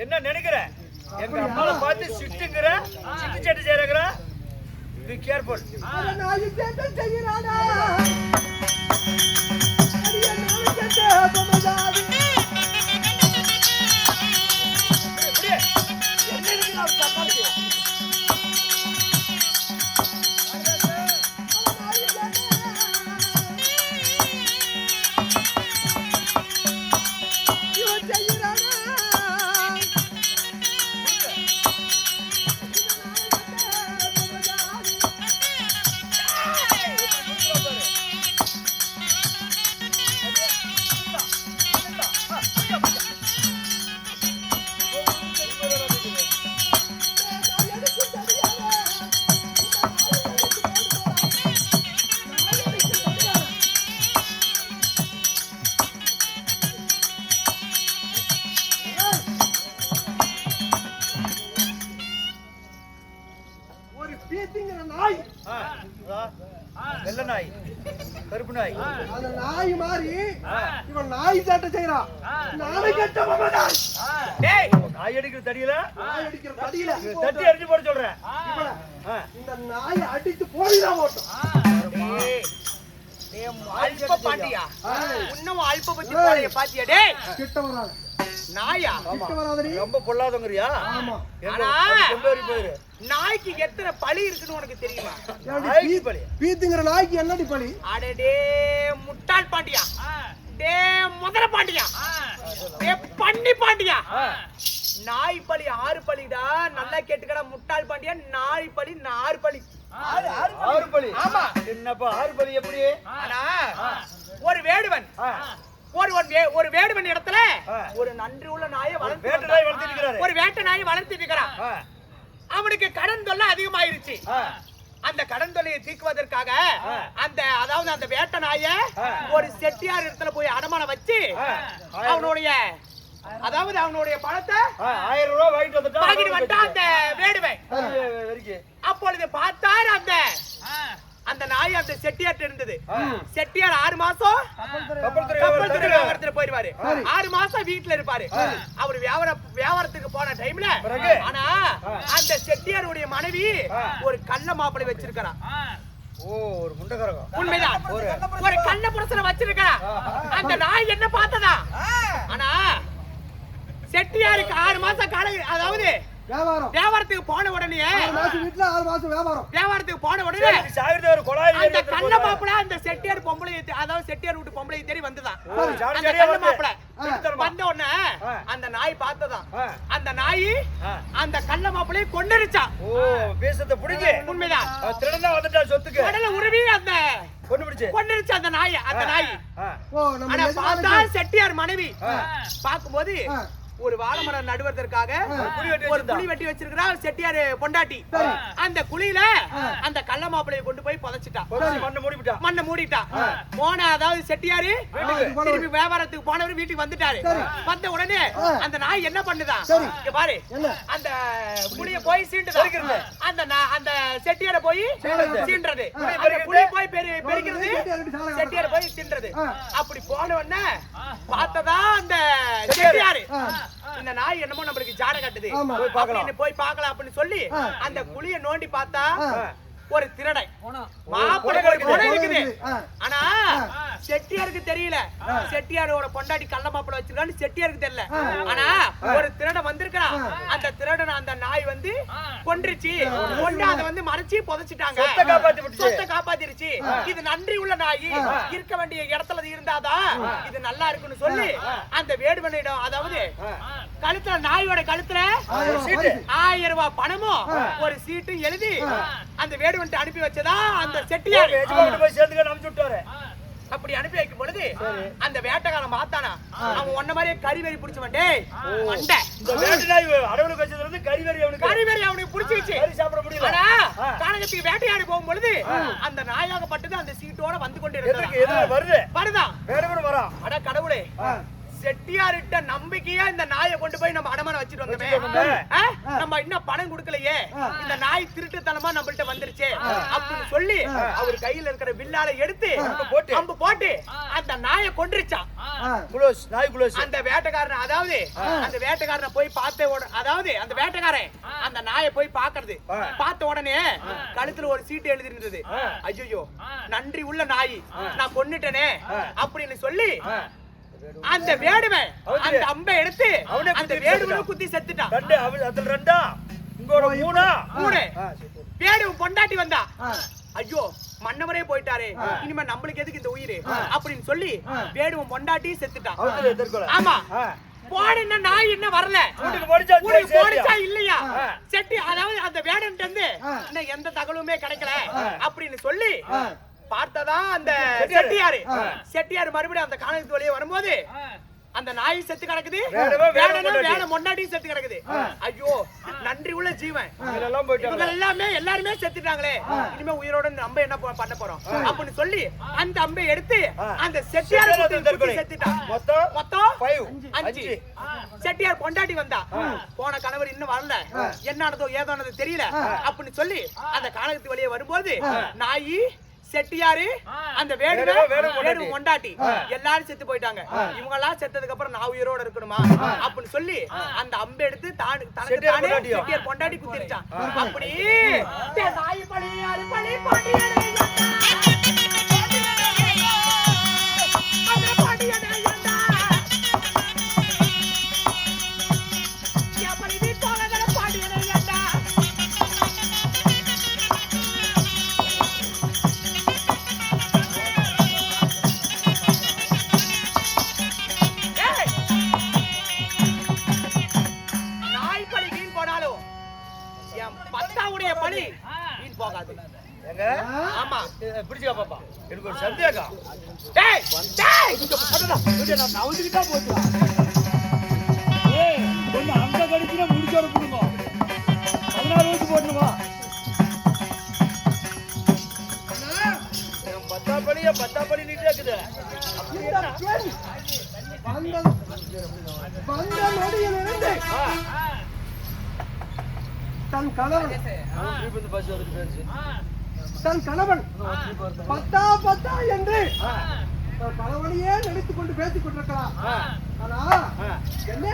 என்ன நினைக்கிற? எங்க அம்மாவை பார்த்து சிட்டுங்கிற, சிட்டு சட்டு செய்யறங்கிற. Be careful. நாய் சேட்டை செய்யறானா? அடியே நாய் சேட்டை பொம்மதாதி. அப்படியே என்ன நினைக்கிறா சப்பாத்தி? வெள்ள நாய், கருப்பு நாய். அந்த நாய் மாதிரி இவன் நாய் சேட்டை செய்யறான். நாளை கெட்ட பொம்மதாதி. டேய், நாய் அடிக்கிற தடியில, நாய் அடிக்கிற தடியில தட்டி அடிச்சு போட சொல்றேன். இந்த நாயை அடித்து போயிதான் ஓட்டும். அல்ப பாட்டியா? இன்னும் அல்ப பத்தி போறைய பாத்தியா? டேய் கிட்ட வராத. நாயா? கிட்ட வராதடி. ரொம்ப பொல்லாதங்கறியா? ஆமா. ஆனா செம்பேரி போயிரு. நாய்க்கு எத்தனை பழி இருக்குன்னு உனக்கு தெரியுமா? நாய்க்கு பழி. பீத்துங்கிற நாய்க்கு என்னடி பழி? அடடே முட்டாள் பாண்டியா, டே முதல பாண்டியா, டே பண்ணி பாண்டியா. நாய் பழி 6 பழிடா. நல்லா கேட்டுக்கடா முட்டாள் பாண்டியா. நாய் பழி 4 பழி. 6 பழி. ஆமா. என்னப்பா 6 பழி எப்படி? ஆனா ஒரு வேடுவன் ஒரு வேடுவன் இடத்துல ஒரு நன்றி உள்ள நாயை வளர்த்து வேட்டை நாய் வளர்த்திட்டு இருக்காரு. ஒரு வேட்டை நாயை வளர்த்திட்டு இருக்கிறான். அவனுக்கு கடன் தொல்லை அதிகமாயிருச்சு. அந்த கடன் தொல்லையை தீர்க்குவதற்காக அதாவது அந்த வேட்டை நாயை ஒரு செட்டியார் இடத்துல போய் அடமானம் வச்சு அவனுடைய பணத்தை 1000 ரூபாய் வாங்கிட்டு வந்துட்டான் அந்த வேடுவன். அப்பொழுது பார்த்தார் அந்த நாய் அந்த செட்டியார்ட்ட இருந்தது. செட்டியார் 6 மாசம் கப்பல் துறை வியாபாரத்துல போயிருவாரு. 6 மாசம் வீட்டுல இருப்பாரு. அவர் வியாபாரத்துக்கு போன டைம்ல ஆனா அந்த செட்டியாருடைய மனைவி ஒரு கள்ள மாப்பிளை வச்சிருக்கிறான். ஒரு முண்டகரகம். உண்மைதான். ஒரு கள்ள புருஷனை வச்சிருக்கிறான். அந்த நாய் என்ன பார்த்ததா? ஆனா செட்டியாருக்கு 6 மாசம் காலை, அதாவது வியாபாரத்துக்கு போன உடனே 6 மாசம் வீட்டுல 6 மாசம் வியாபாரத்துக்கு போன உடனே அந்த கள்ள மாப்பிளை அந்த செட்டியார் பொம்பளை, அதாவது செட்டியார் வீட்டு பொம்பளை தேடி வந்துதான். அந்த கள்ள மாப்பிளை வந்த உடனே அந்த நாய் பார்த்ததான். அந்த நாய் அந்த கள்ள மாப்பிளையை கொன்னுருச்சான். பேசத்தை புடிங்க. உண்மைதான். திருடனா வந்துட்டா சொத்துக்கு கடல உருவி அந்த கொன்னுருச்சு அந்த நாய். அந்த நாய் ஆனா பார்த்தா செட்டியார் மனைவி பார்க்கும்போது ஒரு வாழைமரம் நடுவதற்காக ஒரு குழி வெட்டி வச்சிருக்கிறா செட்டியார் பொண்டாட்டி. அந்த குழியில அந்த கள்ள மாப்பிளையை கொண்டு போய் புதைச்சிட்டான். மண்ணை மூடிட்டான். போன அதாவது செட்டியாரு திரும்பி வியாபாரத்துக்கு போனவர் வீட்டுக்கு வந்துட்டாரு. வந்த உடனே அந்த நாய் என்ன பண்ணுதான்? இங்க பாரு, அந்த குழிய போய் சீண்டுதான். அந்த செட்டியார போய் சீன்றது, குழிய போய் பெருக்கிறது, செட்டியார போய் தின்றது. அப்படி போன உடனே பார்த்ததா அந்த செட்டியாரு இந்த நாய் என்னமோ நம்மளுக்கு ஜாட கட்டுது, போய் பார்க்கலாம் அப்படின்னு சொல்லி அந்த குழிய நோண்டி பார்த்தா ஒரு திருடை மாப்பிள்ளை இருக்குது. ஆனா செட்டியாருக்கு தெரியல. செட்டியாரோட பொண்டாட்டி கள்ள மாப்பிள்ளை வச்சிருக்கான்னு செட்டியாருக்கு தெரியல. ஆனா ஒரு திருடன் வந்திருக்கான். அந்த திருடன் அந்த நாய் வந்து கொன்றுச்சு. கொண்டு அதை மறைச்சு புதைச்சிட்டாங்க. சொத்தை காப்பாத்திருச்சு. இது நன்றி உள்ள நாய், இருக்க வேண்டிய இடத்துல இருந்தாதான் இது நல்லா இருக்குன்னு சொல்லி அந்த வேடுவனிடம், அதாவது கழுத்துல நாயோட கழுத்துல 1000 ரூபாய் பணமும் ஒரு சீட்டும் எழுதி அந்த வேடுவன் அனுப்பி வச்சதா அந்த செட்டியார். அப்படி அனுப்பி வைக்கும் பொழுது அந்த வேட்டைக்காரன் பார்த்தானா, அவன் ஒன்ன மாதிரியே கறிவெறி பிடிச்சவன். டேய் மண்டை, கறிவெறி அவனுக்கு பிடிச்சிருச்சு. கானகத்துக்கு வேட்டையாடி போகும் பொழுது அந்த நாயாகப்பட்டது அந்த சீட்டோட வந்து கொண்டு வருதான். அட கடவுளே, செட்டியார்கிட்ட நம்பிக்கையா இந்த நாயை கொண்டு போய் நம்ம அடமான வச்சிட்டு வந்தோமே, நம்ம இன்னும் பணம் கொடுக்கலையே, இந்த நாய் திருட்டுத்தனமா நம்மள்ட்ட வந்துருச்சு அப்படின்னு சொல்லி அவர் கையில இருக்கிற வில்லால எடுத்து அம்பு போட்டு அந்த நாயை கொன்றுச்சான். அந்த வேட்டைக்காரன், அதாவது அந்த வேட்டைக்காரனை போய் அதாவது அந்த வேட்டைக்காரன் அந்த நாயை போய் பாக்குறது, பார்த்த உடனே கழுத்துல ஒரு சீட்டு எழுதி இருந்தது. ஐயோ நன்றி உள்ள நாய், நான் கொன்னுட்டேனே அப்படின்னு சொல்லி அந்த வேடுவை அந்த அம்பை எடுத்து அந்த வேடுவை குத்தி செத்துட்டான். வேடுவை பொண்டாட்டி வந்தா, ஐயோ மன்னவரே போயிட்டாரே, இனிமே நம்மளுக்கு எதுக்கு இந்த உயிர் அப்படின்னு சொல்லி வேடுவை பொண்டாட்டி செத்துட்டான். ஆமா, போன நாய் என்ன வரல, போடிச்சா இல்லையா செட்டி, அதாவது அந்த வேடன் இருந்து எந்த தகவலுமே கிடைக்கல அப்படின்னு சொல்லி பார்த்ததா அந்த செட்டியாரு மறுபடியும் அந்த காணகத்து வழியே வரும்போது அந்த நாய் செத்து கிடக்குது, முன்னாடியும் செத்து கிடக்குது. ஐயோ நன்றி உள்ள ஜீவன், எல்லாருமே செத்துட்டாங்களே, இனிமே உயிரோட நம்ம என்ன பண்ண போறோம் அப்படின்னு சொல்லி அந்த அம்பை எடுத்து அந்த செட்டியார் செத்துட்டான். மொத்தம் 5. செட்டியார் கொண்டாடி வந்தா, போன கணவர் இன்னும் வரல, என்னது ஏதோனது தெரியல அப்படின்னு சொல்லி அந்த காணகத்து வழியே வரும்போது நாயி செட்டியாரு அந்த வேடு கொண்டாட்டி எல்லாரும் செத்து போயிட்டாங்க. இவங்க எல்லாம் செத்ததுக்கு அப்புறம் நான் உயிரோட இருக்கணுமா அப்படின்னு சொல்லி அந்த அம்பை எடுத்து செட்டியார் கொண்டாடி குத்திருச்சான். அப்படி போகாது. ஆமா பிடிச்சா பாப்பா, எனக்கு ஒரு சந்தேகம். டேய் டேய் நான் நவுந்துட்டா போச்சு. ஏய் ஒண்ணு அங்க கடிச்சினா முடிச்சோட புடுங்க. 16 வயசு போடுமா? அண்ணா பத்தாப்படி நீட்டா இருக்குது. பந்த நொடியிலிருந்து தன் கணவன் பத்தா என்று கணவனையே நினைத்துக் கொண்டு பேசிக் கொண்டிருக்கலாம். ஆனா என்ன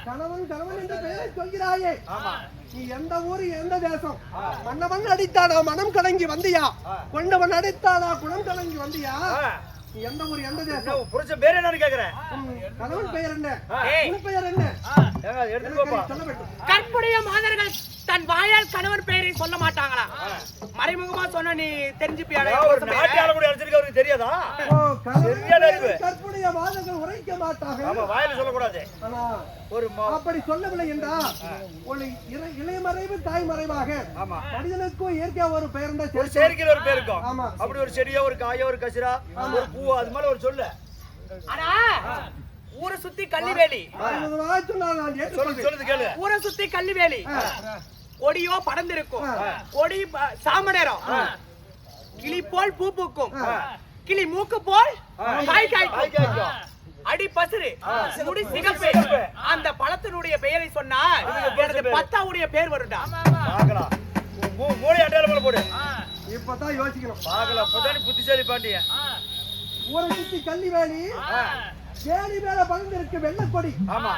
கணவன் என்று பெயரை சொல்கிறாயே, நீ எந்த ஊரு எந்த தேசம்? மன்னவன் அடித்தானா மனம் கலங்கி வந்தியா? கொண்டவன் அடித்தானா குணம் கலங்கி வந்தியா? நீ எந்த ஊர் எந்த தேசம்? புருஷன் பேர் என்னன்னு கேக்குறேன். கணவன் பெயர் என்ன? உன் பெயர் என்ன? கற்புடைய மாதர்கள் தன் வாயால் கணவன் பெயரை சொல்ல மாட்டாங்களா? மறைமுகமா சொன்ன நீ தெரிஞ்சுப்பியாடா? ஒரு நாட்டியால கூட அடிச்சிருக்க அவருக்கு தெரியாதா? கற்புடைய மாதர்கள் உரைக்க மாட்டாங்க. ஆமா, வாயில சொல்ல கூடாது. ஒரு அப்படி சொல்லவில்லை என்றா ஒரு இளைமறைவு தாய் மறைவாக மனிதனுக்கும் இயற்கையா ஒரு பெயர் இருந்தா செயற்கையில் ஒரு பேர் இருக்கும். ஆமா, அப்படி ஒரு செடியோ ஒரு காயோ ஒரு கசிரா ஒரு பூ அது மாதிரி ஒரு சொல்லு. ஆனா ஊரை சுத்தி கள்ளிவேலி சொல்லுது கேளு. ஊரை சுத்தி கள்ளிவேலி, கொடியோ படர்ந்திருக்கும், கொடி சாமநேரம், கிளி போல் பூ பூக்கும், கிளி மூக்கு போல் காய் காய்க்கும், அடி பசுறு முடி சிகப்பு. அந்த பழத்தினுடைய பெயரை சொன்னா எனது பத்தாவுடைய பேர் வரும்டா. பாக்கலாம், மூளை அடையாளம் போடு. இப்பதான் யோசிக்கணும். பாக்கலாம், அப்பதான் புத்திசாலி பாண்டிய. ஊரை சுத்தி கள்ளிவேலி, வேலி மேல பறந்திருக்கு வெள்ளை கொடி. ஆமா,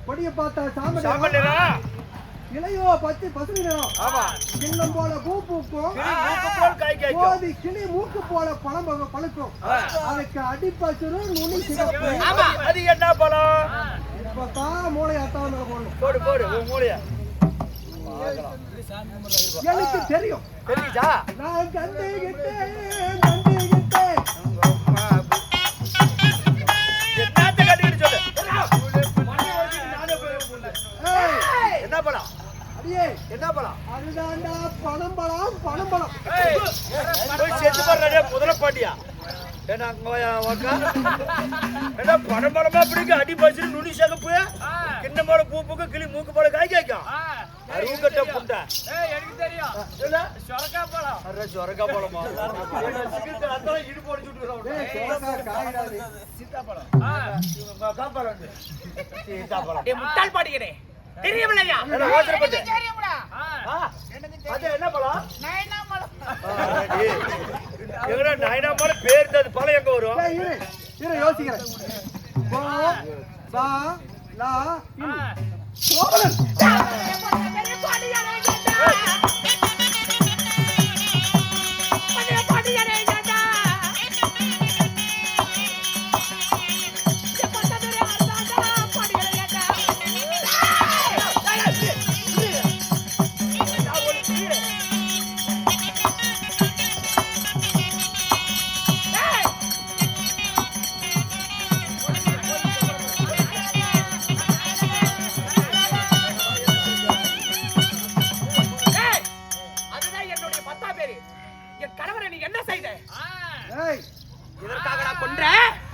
கொடியை பார்த்தா சாமநேரம், இலையோ பச்சை பசுமை நிறம். ஆமா. கிண்ணம் போல பூ பூக்கும். கிளி மூக்கு போல காய் காய்க்கும். கோதி கிளி மூக்கு போல பழம் பழுக்கும். அதுக்கு அடிப்பசுரு நுனி சிகப்பு. ஆமா. அது என்ன பழம்? இப்பதான் மூளை அத்தான் போடணும். போடு போடு உன் மூளைய. எனக்கு தெரியும். தெரியுதா? நான் கண்டுகிட்டேன். என்னத்த கட்டிட்டு சொல்லு. என்ன பழம்? அடியே என்ன பழம்? அதுதான்டா பனம்பழம். போய் செத்து போடுறே முதல்ல பாட்டியா. என்ன பணம்பழமா பிடிக்க அடி பறிச்சு நுனி சகப்பு கிண்ண போல பூ பூக்கு கிளி மூக்கு போல காய் காய்க்கும். அருங்கட்ட புண்டை. எனக்கு தெரியும். சொரக்கா பழம். சொரக்கா பழமா? அதெல்லாம் இடு போட்டு சுட்டுறோம். சீத்தாப்பழம். சீத்தாப்பழம். முட்டாள் பாடிக்கிறேன். தெரியவில்லையா? என்ன பழம்? நயனா பழம் பேர் அது பழம் எங்க வரும்? யோசிக்கிறேன்.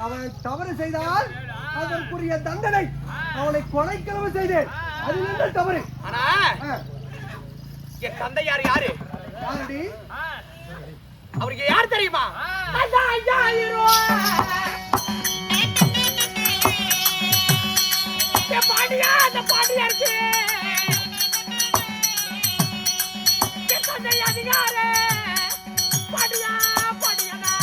அவன் தவறு செய்தால் அதற்குரிய தண்டனை அவனை கொலைக்களவு செய்தேன். அது என்ன தவறு? ஆனா என் தந்தையார் யாரு? யாரடி? அவருக்கு யார் தெரியுமா? பாண்டியா, அந்த பாண்டியா இருக்கு. என் தந்தையார் யாரு? பாண்டியா பாண்டியனா.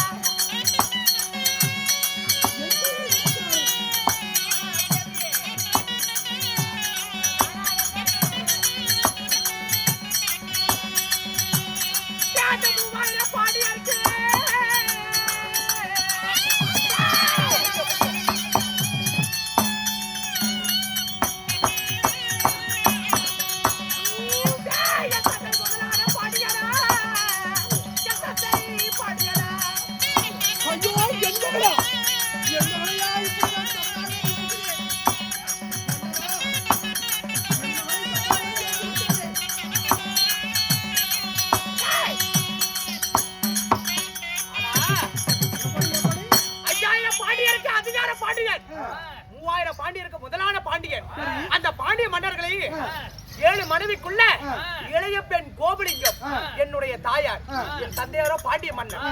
முதலான பாண்டியன். அந்த பாண்டிய மன்னர்களை 7 மனைவிக்குள்ள இளைய பெண் கோபலிங்கம் என்னுடைய தாயார். என் தந்தையாரோ பாண்டிய மன்னன்.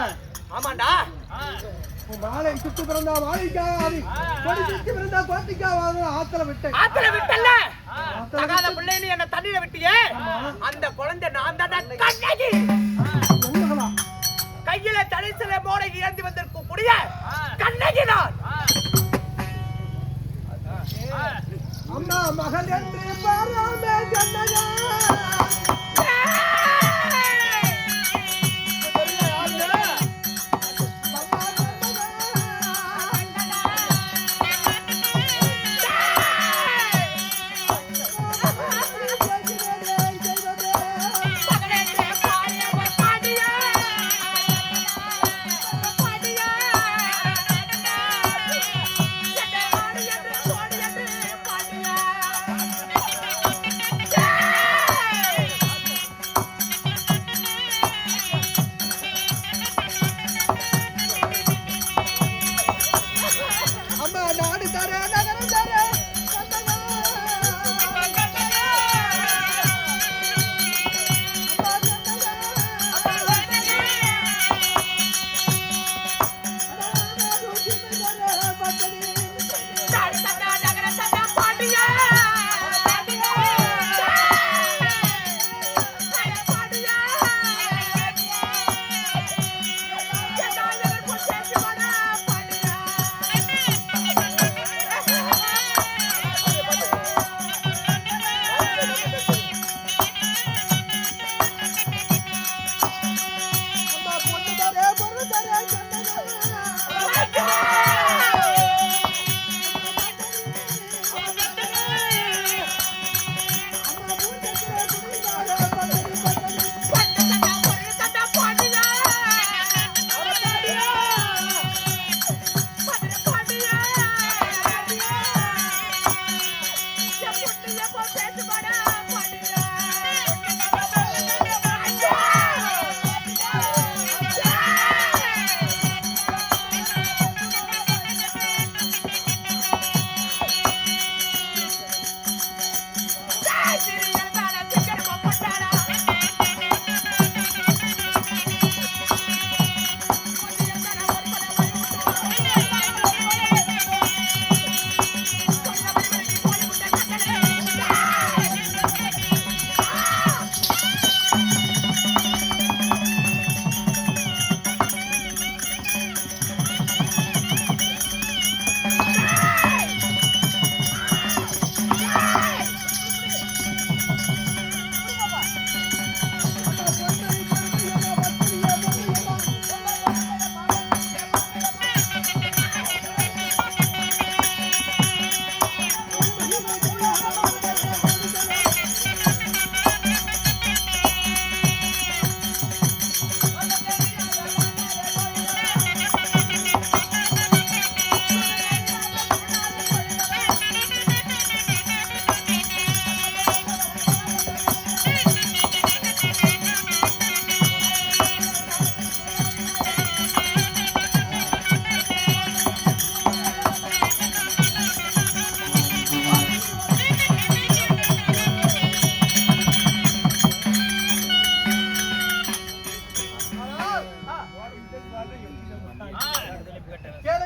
ஆமாண்டா. மாலை சுட்டு பிறந்தா மாலைக்காவது, கொடி சுட்டு பிறந்தா கோட்டிக்காவது ஆத்தல விட்டேன். ஆத்தல விட்டல்ல? தகாத பிள்ளைன்னு என்ன தண்ணியில விட்டியே. அந்த குழந்தை நான் தான் கண்ணகி. கையில தரிசல மோட இறந்து வந்திருக்கும் கூடிய கண்ணகி நான். அம்மா மகள் என்று பாராமே கண்ணகா.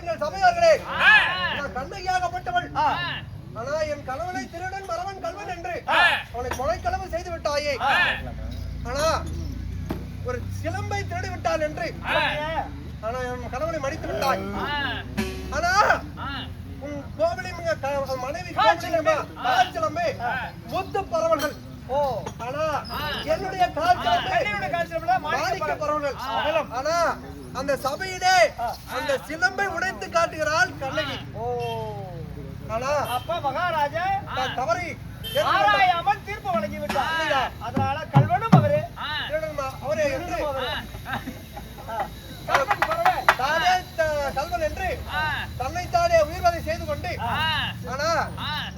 கேளுங்கள் சபையார்களே, நான் கண்ணகியாகப்பட்டவள். ஆனா என் கணவனை திருடன் மறவன் கல்வன் என்று அவனை கொலைக்களவு செய்து விட்டாயே. ஆனா ஒரு சிலம்பை திருடி விட்டான் என்று ஆனா என் கணவனை மடித்து விட்டாய். ஆனா உன் கோவிலை மனைவி காய்ச்சலமே முத்து பறவர்கள். ஆனா என்னுடைய காய்ச்சலமே மாணிக்க பறவர்கள். ஆனா அந்த சபையிலே அந்த சிலம்பை உடைத்து காட்டுகிறாள் கண்ணகி. ஆனா அப்ப மகாராஜா நான் தவறி ஆராயாமல் தீர்ப்பு வழங்கி விட்டார். அதனால கல்வனும் அவரே அவரே என்று தானே கல்வன் என்று தன்னைத்தானே உயிர்வதை செய்து கொண்டு ஆனா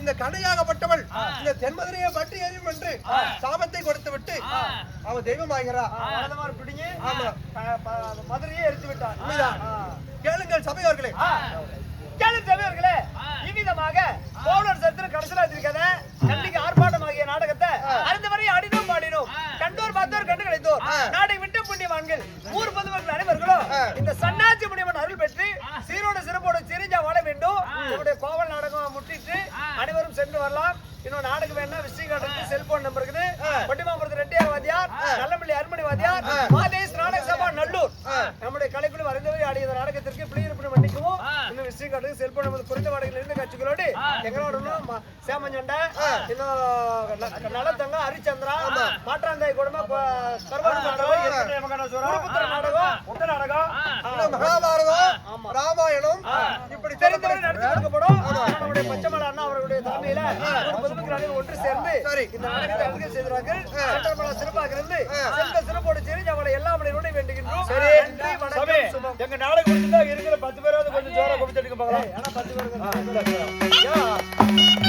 இந்த கண்ணையாகப்பட்டவள் இந்த தென்மதுரையை பற்றி எறியும் என்று சாபத்தை கொடுத்து விட்டு அவ தெய்வமாகிறார். மதுரையே எரித்து விட்டார். கேளுங்கள் சபையோர்களே, சபையோர்களே, இவ்விதமாக கோவலர் சரித்திரம் கடைசியில் இருக்கிறத கண்டிக்கு ஆர்ப்பாட்டமாகிய நாடகத்தை அறிந்தவரை ஆடினோம் பாடினோம், கண்டோர் பார்த்தோர் கண்டு கிடைத்தோர், நாடை விட்டு புண்ணியவான்கள் ஊர் பொதுமக்கள் அனைவர்களும் இந்த சன்னாட்சி முனிவன் அருள் பெற்று சீரோட சிறப்போட சிரிஞ்சா வாழ வேண்டும். நம்முடைய கோவல் நாடகம் முட்டிட்டு அனைவரும் சென்று வரலாம். இன்னும் நாடகம் வேணா விசிட்டிங் கார்டு செல்போன் நம்பர் இருக்குது. பட்டிமாபுரத்து ரெட்டியார் வாத்தியார், நல்லமல்லி அருமணி வாத்தியார், மாதேஷ் நாடக சபா நல்லூர் நம்முடைய கலைக்குழு அறிந்தவரை ஆடிய நாடகத்திற்கு பிள்ளையிருப்பு மன்னிக்கவும். இன்னும் விசிட்டிங் கார்டு செல்போன் நம்பர் குறைந்த வாடகையில் இருந்து கட்சிகளோடு எங்களோட சேமஞ்சண்டை, இன்னும் நலத்தங்க, ஹரிச்சந்திரா, மாற்றாந்தாய் குடும்பம், நாடகம், மகாபாரதம், ராமாயணம் இப்படி தெரிந்தவரை நடத்தி கொடுக்கப்படும். நம்முடைய பச்சைமலை அண்ணா அவர்களுடைய தலைமையில பொதுமக்கள் ஒன்று சேர்ந்து இந்த நாடகத்தை அழகு செய்கிறார்கள். சிறப்பாக இருந்து செல்வ சிறப்போடு சேரி அவளை எல்லா மனையோட வேண்டுகின்றோம். எங்க நாடகம் இருக்கிற 10 பேராவது கொஞ்சம் ஜோரா கும்பிட்டு பார்க்கலாம்.